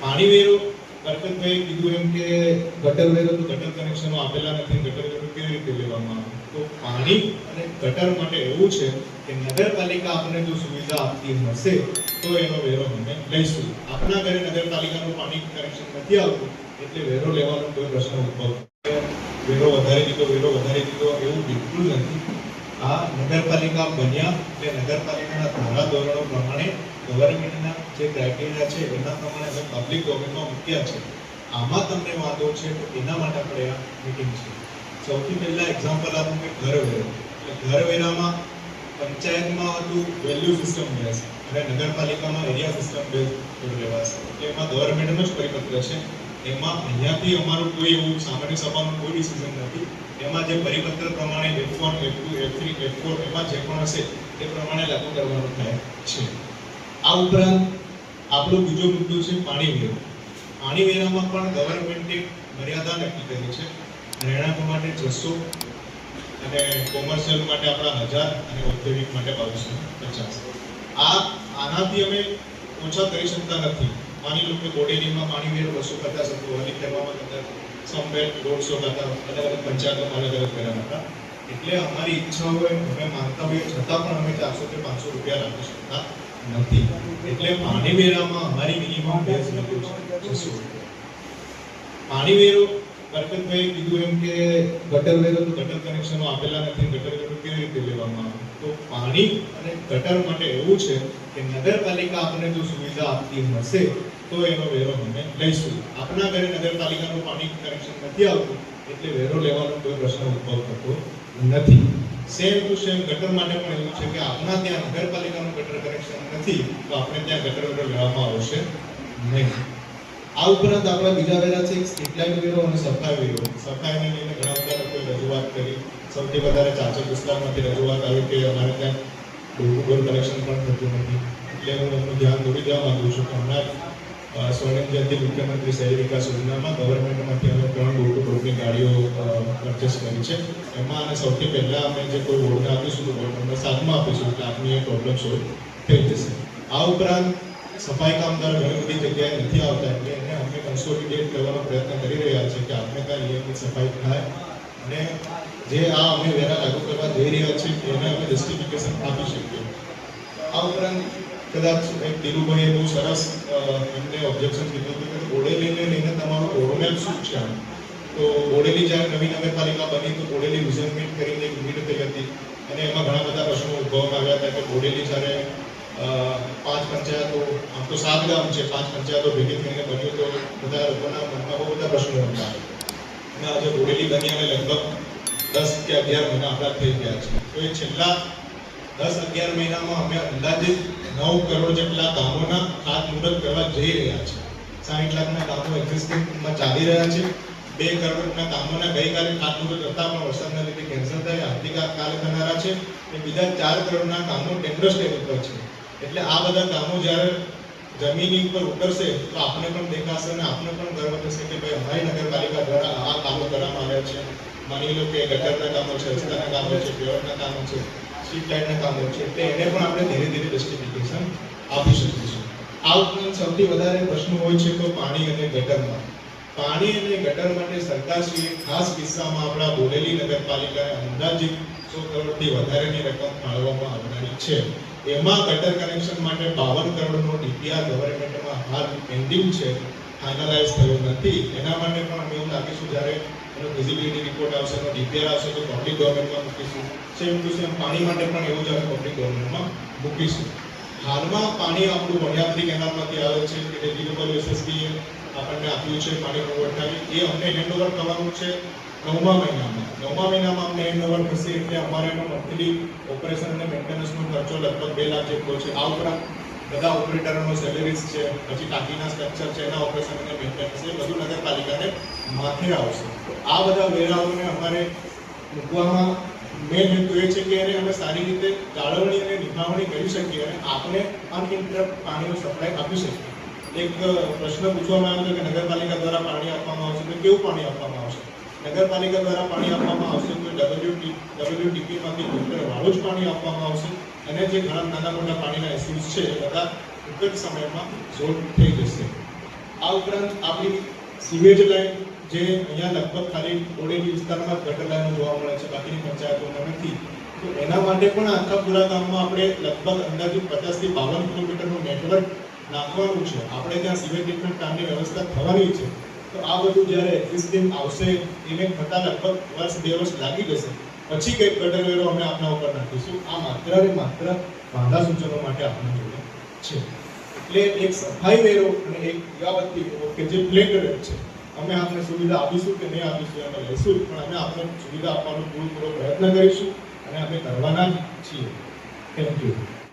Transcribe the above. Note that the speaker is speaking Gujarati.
પાણી વેરો બરકતભાઈ કીધું એમ કે ગટર વેરો તો ગટર કનેક્શનો આપેલા નથી, ગટર વેરો કેવી રીતે લેવામાં આવે? તો પાણી અને ગટર માટે એવું છે કે નગરપાલિકા આપણને જો સુવિધા આપતી હશે તો એનો વેરો અમે લઈશું. આપણા ઘરે નગરપાલિકાનું પાણી કનેક્શન નથી આવતું એટલે વેરો લેવાનો કોઈ પ્રશ્ન ઉદ્ભવ વેરો વધારી દીધો એવું બિલકુલ નથી. આ નગરપાલિકા બન્યા એટલે નગરપાલિકાના ધારા ધોરણો પ્રમાણે ગવર્મેન્ટના જે ક્રાઇટેરિયા છે એના પ્રમાણે અમે પબ્લિક ડોમેનમાં મૂક્યા છે. આમાં તમને વાંધો છે તો એના માટે આપણે આ મીટિંગ છે. સૌથી પહેલા એક્ઝામ્પલ આપું કે ઘર વેરો. એટલે ઘર વેરામાં પંચાયતમાં હતું વેલ્યુ સિસ્ટમ બેઝ અને નગરપાલિકામાં એરિયા સિસ્ટમ બેઝ લેવાશે. એટલે એમાં ગવર્મેન્ટનો જ પરિપત્ર છે. એમાં અહીંયાથી અમારું કોઈ એવું સામાન્ય સભાનું કોઈ ડિસિઝન નથી. એમાં જે પરિપત્ર પ્રમાણે F1, F2, F3, F4 એમાં જે પણ હશે એ પ્રમાણે લાગુ કરવાનું થાય છે. આ ઉપરાંત આપણો બીજો મુદ્દો છે પાણી વેરો. પાણી વેરામાં પણ ગવર્મેન્ટે મર્યાદા નક્કી કરી છે. રહેણાંક માટે 600 અને કોમર્શિયલ માટે આપણા 1000 અને ઔદ્યોગિક માટે 1250. આનાથી અમે ઓછા કરી શકતા નથી. માની લો કે બોડેલીમાં પાણી વેરો 250 હતો, હલીખેરમાં કદાચ સમવેર 150 હતા, અલગ અલગ પંચાયતોમાં અલગ અલગ કર્યા હતા. એટલે અમારી ઈચ્છા હોય અમે માનતા હોઈએ છતાં પણ અમે 400 કે 500 રૂપિયા રાખી શકતા નથી. એટલે પાણી વેરામાં અમારી મિનિમમ બેઝ લખ્યું છે 600. પાણી વેરો બરકતભાઈ કીધું એમ કે ગટર વેરો તો ગટર કનેક્શનો આપેલા નથી, ગટર વેરો કેવી રીતે લેવામાં આવે? તો પાણી અને ગટર માટે એવું છે કે નગરપાલિકા આપણને જો સુવિધા આપતી હશે તો એનો વેરો અમે લઈશું. આપણા ઘરે નગરપાલિકાનું પાણી કનેક્શન નથી આવતું એટલે વેરો લેવાનો કોઈ પ્રશ્ન ઉદ્ભવ થતો નથી. સેમ ટુ સેમ ગટર માટે પણ એવું છે કે આપણા ત્યાં નગરપાલિકાનું ગટર કનેક્શન નથી તો આપણે ત્યાં ગટર વેરો લેવામાં આવશે નહીં. આ ઉપરાંત આપણા બીજા વેરા છે સ્ટ્રીટ લાઇટ વેરો અને સફાઈ વેરો. સફાઈને લઈને ઘણા બધા લોકોએ રજૂઆત કરી. સૌથી વધારે ચાચર વિસ્તારમાંથી રજૂઆત આવી કે અમારે ત્યાં ડોર કનેક્શન પણ થતું નથી. એટલે હું એમનું ધ્યાન દોરી દેવા માંગુ છું કે હમણાં સ્વર્ણિમ જયંતિ મુખ્યમંત્રી શહેરી વિકાસ યોજનામાં ગવર્મેન્ટમાંથી અમે 3 ડોર ટુ ડોરની ગાડીઓ પરચેસ કરી છે. એમાં અને સૌથી પહેલાં અમે જે કોઈ વોર્ડને આપીશું તો વોર્ડ નંબર 7માં આપીશું એટલે આપની એ પ્રોબ્લેમ સોલ્વ થઈ જશે. આ ઉપરાંત સફાઈ કામદારો ઘણી બધી જગ્યાએ નથી આવતા એટલે એને અમે કન્સોલિડેટ કરવાનો પ્રયત્ન કરી રહ્યા છીએ કે આપણે ત્યાં નિયમિત સફાઈ થાય અને જે આ અમે વેરા લાગુ કરવા જઈ રહ્યા છીએ એને અમે જસ્ટિફિકેશન આપી શકીએ. આ ઉપરાંત કદાચ એક દિલુભાઈએ બહુ સરસ એમને ઓબ્જેક્શન કીધું હતું કે બોડેલીને લઈને તમારું રોડમેપ શું છે? તો બોડેલી જ્યારે નવી નગરપાલિકા બની તો બોડેલી વિઝનમેન્ટ કરીને એક યુનિટ થઈ હતી અને એમાં ઘણા બધા પ્રશ્નો ઉદ્ભવવામાં આવ્યા હતા કે બોડેલી જ્યારે 5 પંચાયતો, આમ તો 7 ગામ છે, 5 પંચાયતો ભેગી થઈને બન્યું તો બધા લોકોના મનમાં બહુ બધા પ્રશ્નો હતા. અને આજે બોડેલી બની અને લગભગ 10 કે 11 મહિના આપણા થઈ ગયા છે. તો એ છેલ્લા 10-11 મહિનામાં અમે અંદાજિત 9 કરોડ જેટલા કામોના ખાતમુહૂર્ત કરવા જઈ રહ્યા છે. 60 લાખના કામો એક્ઝિસ્ટિંગમાં ચાલી રહ્યા છે. 2 કરોડના કામોના ગઈકાલે ખાતમુહૂર્ત હતા પણ વરસાદના લીધે કેન્સલ થયા, આવતીકાલે થનારા છે. અને બીજા 4 કરોડના કામો ટેન્ડર સ્ટેજ ઉપર છે. એટલે આ બધા કામો જ્યારે જમીન ઉપર ઉતરશે તો આપણે પણ દેખાશે અને આપણે પણ ગર્વ થશે કે ભાઈ અમારી નગરપાલિકા દ્વારા આ કામો કરવામાં આવ્યા છે. માની લો કે ગટરના કામો છે, રસ્તાના કામો છે, પ્યોરના કામો છે, સ્ટ્રીટ લાઇટના કામો છે. એટલે એને પણ આપણે ધીરે ધીરે જસ્ટિફિકેશન આપી શકીશું. આ ઉપરાંત સૌથી વધારે પ્રશ્નો હોય છે તો પાણી અને ગટરમાં. પાણી અને ગટર માટે સરકારશ્રીએ ખાસ કિસ્સામાં આપણા બોડેલી નગરપાલિકાને અંદાજિત 100 કરોડથી વધારેની રકમ ફાળવવામાં આવનારી છે. એમાં ગટર કનેક્શન માટે 52 કરોડનો ડીપીઆર ગવર્મેન્ટમાં હાલ પેન્ડિંગ છે, ફાઇનલાઇઝ થયો નથી. એના માટે પણ અમે એવું લાગીશું જ્યારે એનો ફિઝિબિલિટી રિપોર્ટ આવશે, એનો ડીપીઆર આવશે તો પબ્લિક ગવર્મેન્ટમાં મૂકીશું. સેમ ટુ સેમ પાણી માટે પણ એવું જ અમે પબ્લિક ગવર્મેન્ટમાં મૂકીશું. હાલમાં પાણી આપણું વણિયાપરી કેનાલમાંથી આવે છે કે DWSSBએ આપણને આપ્યું છે પાણી પુરવઠાની. એ અમને હેન્ડઓવર થવાનું છે 9મા મહિનામાં. 9મા મહિનામાં અમને હેન્ડઓવર થશે એટલે અમારે એનો મંથલી ઓપરેશન અને મેન્ટેનન્સનો ખર્ચો લગભગ 2 લાખ જેટલો છે. આ ઉપરાંત બધા ઓપરેટરોનો સેલેરીઝ છે, પછી ટાંકીના સ્ટ્રક્ચર છે, એના ઓપરેશન અને મેન્ટેનન્સ એ બધું નગરપાલિકાને માથે આવશે. તો આ બધા વેરાઓને અમારે મૂકવામાં મેન હેતુ એ છે કે એને અમે સારી રીતે જાળવણી અને નિભાવણી કરી શકીએ અને આપણે અનઇન્ટરપ્ટ પાણીનો સપ્લાય આપી શકીએ. એક પ્રશ્ન પૂછવામાં આવ્યો કે નગરપાલિકા દ્વારા પાણી આપવામાં આવશે તો કેવું પાણી આપવામાં આવશે? નગરપાલિકા દ્વારા પાણી આપવામાં આવશે તો WTPમાંથી ફિલ્ટરવાળું જ પાણી આપવામાં આવશે અને જે ઘણા નાના મોટા પાણીના ઇસ્યુઝ છે એ બધા ટૂંક જ સમયમાં સોલ્વ થઈ જશે. આ ઉપરાંત આપણી સીવેજ લાઈન જે અહીંયા લગભગ ખાલી ઓળેલી વિસ્તારમાં જ ગટર લાઈનો જોવા મળે છે, બાકીની પંચાયતોમાં નથી. તો એના માટે પણ આખા પૂરા ગામમાં આપણે લગભગ અંદાજિત 50 થી 52 કિલોમીટરનું નેટવર્ક નાખવાનું છે. આપણે ત્યાં સીવેજ ટ્રીટમેન્ટ પ્લાન્ટની વ્યવસ્થા થવાની છે. તો આ બધું જ્યારે એક્ઝિસ્ટિંગ આવશે એને થતા લગભગ વર્ષ 2 વર્ષ લાગી જશે. પછી કંઈક ગટર વેરો અમે આપના ઉપર નાખીશું. આ માત્ર ને માત્ર વાંધા સૂચનો માટે આપના જોડે છે. એટલે એક સફાઈ વેરો અને એક દીવાબત્તી વેરો કે જે ફ્લેટ રેટ છે, અમે આપને સુવિધા આપીશું કે નહીં આપીશું અમે લઈશું, પણ અમે આપને સુવિધા આપવાનો પૂરો પ્રયત્ન કરીશું અને અમે કરવાના જ છીએ. Thank you.